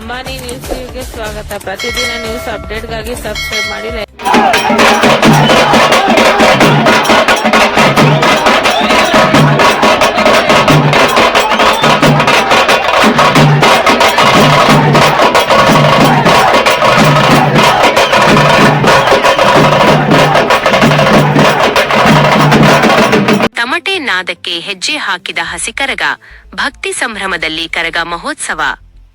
ಅಂಬಾನಿ ನ್ಯೂಸ್ಗೆ ಸ್ವಾಗತ. ಪ್ರತಿದಿನ ನ್ಯೂಸ್ ಅಪ್ಡೇಟ್ಗಾಗಿ ಸಬ್ಸ್ಕ್ರೈಬ್ ಮಾಡಿ. ತಮಟೆ ನಾದಕ್ಕೆ ಹೆಜ್ಜೆ ಹಾಕಿದ ಹಸಿಕರಗ, ಭಕ್ತಿ ಸಂಭ್ರಮದಲ್ಲಿ ಕರಗ ಮಹೋತ್ಸವ.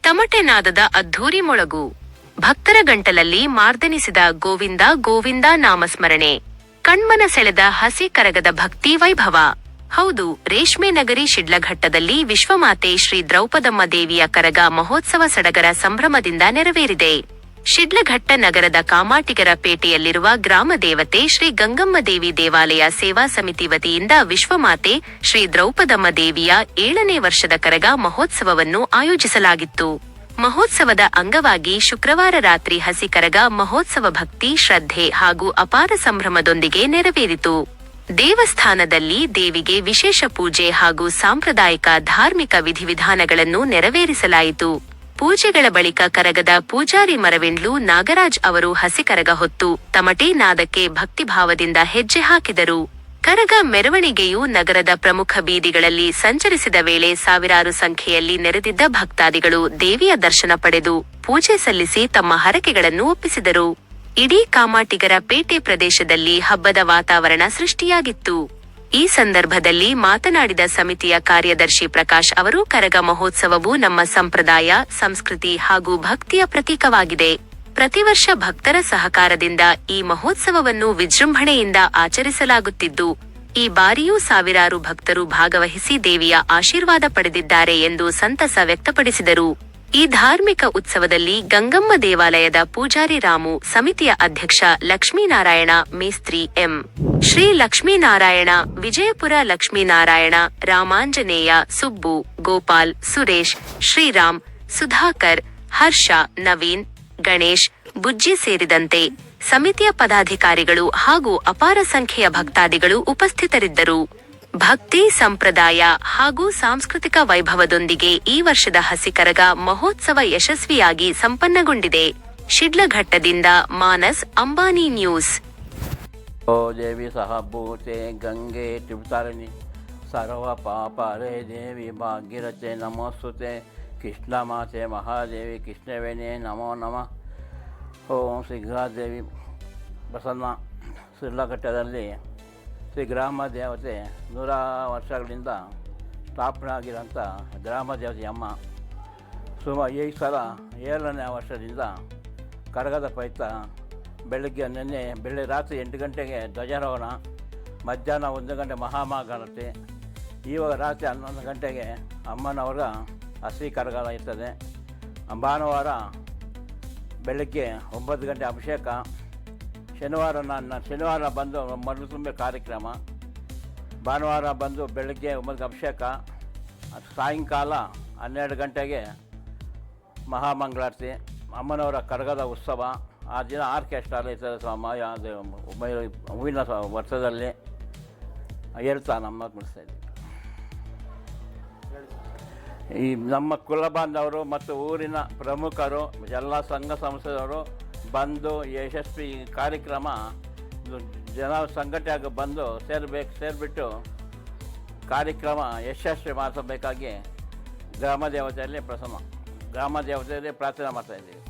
ತಮಟೆ ನಾದದ ಅದ್ಧೂರಿ ಮೊಳಗು, ಭಕ್ತರ ಗಂಟಲಲ್ಲಿ ಮಾರ್ದನಿಸಿದ ಗೋವಿಂದ ಗೋವಿಂದ ನಾಮಸ್ಮರಣೆ, ಕಣ್ಮನ ಸೆಳೆದ ಹಸಿ ಕರಗದ ಭಕ್ತಿ ವೈಭವ. ಹೌದು, ರೇಷ್ಮೆ ನಗರಿ ಶಿಡ್ಲಘಟ್ಟದಲ್ಲಿ ವಿಶ್ವಮಾತೆ ಶ್ರೀ ದ್ರೌಪದಮ್ಮ ದೇವಿಯ ಕರಗ ಮಹೋತ್ಸವ ಸಡಗರ ಸಂಭ್ರಮದಿಂದ ನೆರವೇರಿದೆ. ಶಿಡ್ಲಘಟ್ಟ ನಗರದ ಕಾಮಾಟಿಗರ ಪೇಟೆಯಲ್ಲಿರುವ ಗ್ರಾಮ ದೇವತೆ ಶ್ರೀ ಗಂಗಮ್ಮ ದೇವಿ ದೇವಾಲಯ ಸೇವಾ ಸಮಿತಿ ವತಿಯಿಂದ ವಿಶ್ವಮಾತೆ ಶ್ರೀ ದ್ರೌಪದಮ್ಮ ದೇವಿಯ 7ನೇ ವರ್ಷದ ಕರಗ ಮಹೋತ್ಸವವನ್ನು ಆಯೋಜಿಸಲಾಗಿತ್ತು. ಮಹೋತ್ಸವದ ಅಂಗವಾಗಿ ಶುಕ್ರವಾರ ರಾತ್ರಿ ಹಸಿ ಕರಗ ಮಹೋತ್ಸವ ಭಕ್ತಿ, ಶ್ರದ್ಧೆ ಹಾಗೂ ಅಪಾರ ಸಂಭ್ರಮದೊಂದಿಗೆ ನೆರವೇರಿತು. ದೇವಸ್ಥಾನದಲ್ಲಿ ದೇವಿಗೆ ವಿಶೇಷ ಪೂಜೆ ಹಾಗೂ ಸಾಂಪ್ರದಾಯಿಕ ಧಾರ್ಮಿಕ ವಿಧಿವಿಧಾನಗಳನ್ನು ನೆರವೇರಿಸಲಾಯಿತು. ಪೂಜೆಗಳ ಬಳಿಕ ಕರಗದ ಪೂಜಾರಿ ಮರವೆಂಡ್ಲು ನಾಗರಾಜ್ ಅವರು ಹಸಿ ಕರಗ ಹೊತ್ತು ತಮಟೆ ನಾದಕ್ಕೆ ಭಕ್ತಿಭಾವದಿಂದ ಹೆಜ್ಜೆ ಹಾಕಿದರು. ಕರಗ ಮೆರವಣಿಗೆಯು ನಗರದ ಪ್ರಮುಖ ಬೀದಿಗಳಲ್ಲಿ ಸಂಚರಿಸಿದ ವೇಳೆ ಸಾವಿರಾರು ಸಂಖ್ಯೆಯಲ್ಲಿ ನೆರೆದಿದ್ದ ಭಕ್ತಾದಿಗಳು ದೇವಿಯ ದರ್ಶನ ಪಡೆದು ಪೂಜೆ ಸಲ್ಲಿಸಿ ತಮ್ಮ ಹರಕೆಗಳನ್ನು ಒಪ್ಪಿಸಿದರು. ಇಡೀ ಕಾಮಾಟಿಗರ ಪೇಟೆ ಪ್ರದೇಶದಲ್ಲಿ ಹಬ್ಬದ ವಾತಾವರಣ ಸೃಷ್ಟಿಯಾಗಿತ್ತು. ಈ ಸಂದರ್ಭದಲ್ಲಿ ಮಾತನಾಡಿದ ಸಮಿತಿಯ ಕಾರ್ಯದರ್ಶಿ ಪ್ರಕಾಶ್ ಅವರು, ಕರಗ ಮಹೋತ್ಸವವು ನಮ್ಮ ಸಂಪ್ರದಾಯ, ಸಂಸ್ಕೃತಿ ಹಾಗೂ ಭಕ್ತಿಯ ಪ್ರತೀಕವಾಗಿದೆ. ಪ್ರತಿ ವರ್ಷ ಭಕ್ತರ ಸಹಕಾರದಿಂದ ಈ ಮಹೋತ್ಸವವನ್ನು ವಿಜೃಂಭಣೆಯಿಂದ ಆಚರಿಸಲಾಗುತ್ತಿದ್ದು, ಈ ಬಾರಿಯೂ ಸಾವಿರಾರು ಭಕ್ತರು ಭಾಗವಹಿಸಿ ದೇವಿಯ ಆಶೀರ್ವಾದ ಪಡೆದಿದ್ದಾರೆ ಎಂದು ಸಂತಸ ವ್ಯಕ್ತಪಡಿಸಿದರು. ಈ ಧಾರ್ಮಿಕ ಉತ್ಸವದಲ್ಲಿ ಗಂಗಮ್ಮ ದೇವಾಲಯದ ಪೂಜಾರಿ ರಾಮು, ಸಮಿತಿಯ ಅಧ್ಯಕ್ಷ ಲಕ್ಷ್ಮೀನಾರಾಯಣ, ಮೇಸ್ತ್ರಿ ಎಂ. ಶ್ರೀ ಲಕ್ಷ್ಮೀನಾರಾಯಣ, ವಿಜಯಪುರ ಲಕ್ಷ್ಮೀನಾರಾಯಣ, ರಾಮಾಂಜನೇಯ, ಸುಬ್ಬು, ಗೋಪಾಲ್, ಸುರೇಶ್, ಶ್ರೀರಾಮ್, ಸುಧಾಕರ್, ಹರ್ಷ, ನವೀನ್, ಗಣೇಶ್, ಬುಜ್ಜಿ ಸೇರಿದಂತೆ ಸಮಿತಿಯ ಪದಾಧಿಕಾರಿಗಳು ಹಾಗೂ ಅಪಾರ ಸಂಖ್ಯೆಯ ಭಕ್ತಾದಿಗಳು ಉಪಸ್ಥಿತರಿದ್ದರು. ಭಕ್ತಿ, ಸಂಪ್ರದಾಯ ಹಾಗೂ ಸಾಂಸ್ಕೃತಿಕ ವೈಭವದೊಂದಿಗೆ ಈ ವರ್ಷದ ಹಸಿ ಕರಗ ಮಹೋತ್ಸವ ಯಶಸ್ವಿಯಾಗಿ ಸಂಪನ್ನಗೊಂಡಿದೆ. ಶಿಡ್ಲಘಟ್ಟದಿಂದ ಮಾನಸ್, ಅಂಬಾನಿ ನ್ಯೂಸ್. ಓ ದೇವಿ ಸಹಭೂತೆ ಗಂಗೆ ತ್ರಿಪುತಾರಿಣಿ ಸರ್ವ ಪಾಪರೇ ದೇವಿ ಭಾಗ್ಯರತೆ ನಮೋಸ್ತುತೆ. ಕೃಷ್ಣ ಮಾತೆ ಮಹಾದೇವಿ ಕೃಷ್ಣವೇಣಿ ನಮೋ ನಮಃ. ಓಂ ಶ್ರೀಗ್ರಾದೇವಿ ಪ್ರಸನ್ನ. ಶಿಡ್ಲಘಟ್ಟದಲ್ಲಿ ಶ್ರೀ ಗ್ರಾಮ ದೇವತೆ 100 ವರ್ಷಗಳಿಂದ ಸ್ಥಾಪನೆ ಆಗಿರೋಂಥ ಗ್ರಾಮ ದೇವತೆ ಅಮ್ಮ ಸುಮಾರು ಈ ಸಲ 7ನೇ ವರ್ಷದಿಂದ ಕರಗದ ಪೈತ ಬೆಳಗ್ಗೆ ರಾತ್ರಿ 8 ಗಂಟೆಗೆ ಧ್ವಜಾರೋಹಣ, ಮಧ್ಯಾಹ್ನ 1 ಗಂಟೆ ಮಹಾಮಹಾಗಣತೆ, ಇವಾಗ ರಾತ್ರಿ 11 ಗಂಟೆಗೆ ಅಮ್ಮನವರ ಹಸಿ ಕರಗ ಇರ್ತದೆ. ಭಾನುವಾರ ಬೆಳಗ್ಗೆ 9 ಗಂಟೆ ಅಭಿಷೇಕ, ಶನಿವಾರ ಬಂದು ಮರಳು ತುಂಬೆ ಕಾರ್ಯಕ್ರಮ, ಭಾನುವಾರ ಬಂದು ಬೆಳಗ್ಗೆ 9 ಅಭಿಷೇಕ, ಸಾಯಂಕಾಲ 12 ಗಂಟೆಗೆ ಮಹಾಮಂಗಳಾರತಿ, ಅಮ್ಮನವರ ಕರಗದ ಉತ್ಸವ. ಆ ದಿನ ಆರ್ಕೆಸ್ಟ್ರಾ ಇರ್ತದೆ. ಹೂವಿನ ವರ್ಷದಲ್ಲಿ ಹೇಳ್ತಾ ನಮ್ಮ ಮುಗಿಸ್ತಾಯಿದ್ದೀವಿ. ಈ ನಮ್ಮ ಕುಲ ಬಾಂಧವರು ಮತ್ತು ಊರಿನ ಪ್ರಮುಖರು, ಎಲ್ಲ ಸಂಘ ಸಂಸ್ಥೆಯವರು ಬಂದು ಯಶಸ್ವಿ ಕಾರ್ಯಕ್ರಮ ಜನ ಸಂಘಟನೆಯಾಗಿ ಬಂದು ಸೇರಿಬಿಟ್ಟು ಕಾರ್ಯಕ್ರಮ ಯಶಸ್ವಿ ಮಾಡಿಸಬೇಕಾಗಿ ಗ್ರಾಮ ದೇವತೆಯಲ್ಲಿ ಪ್ರಾರ್ಥನೆ ಮಾಡ್ತಾಯಿದ್ದೀವಿ.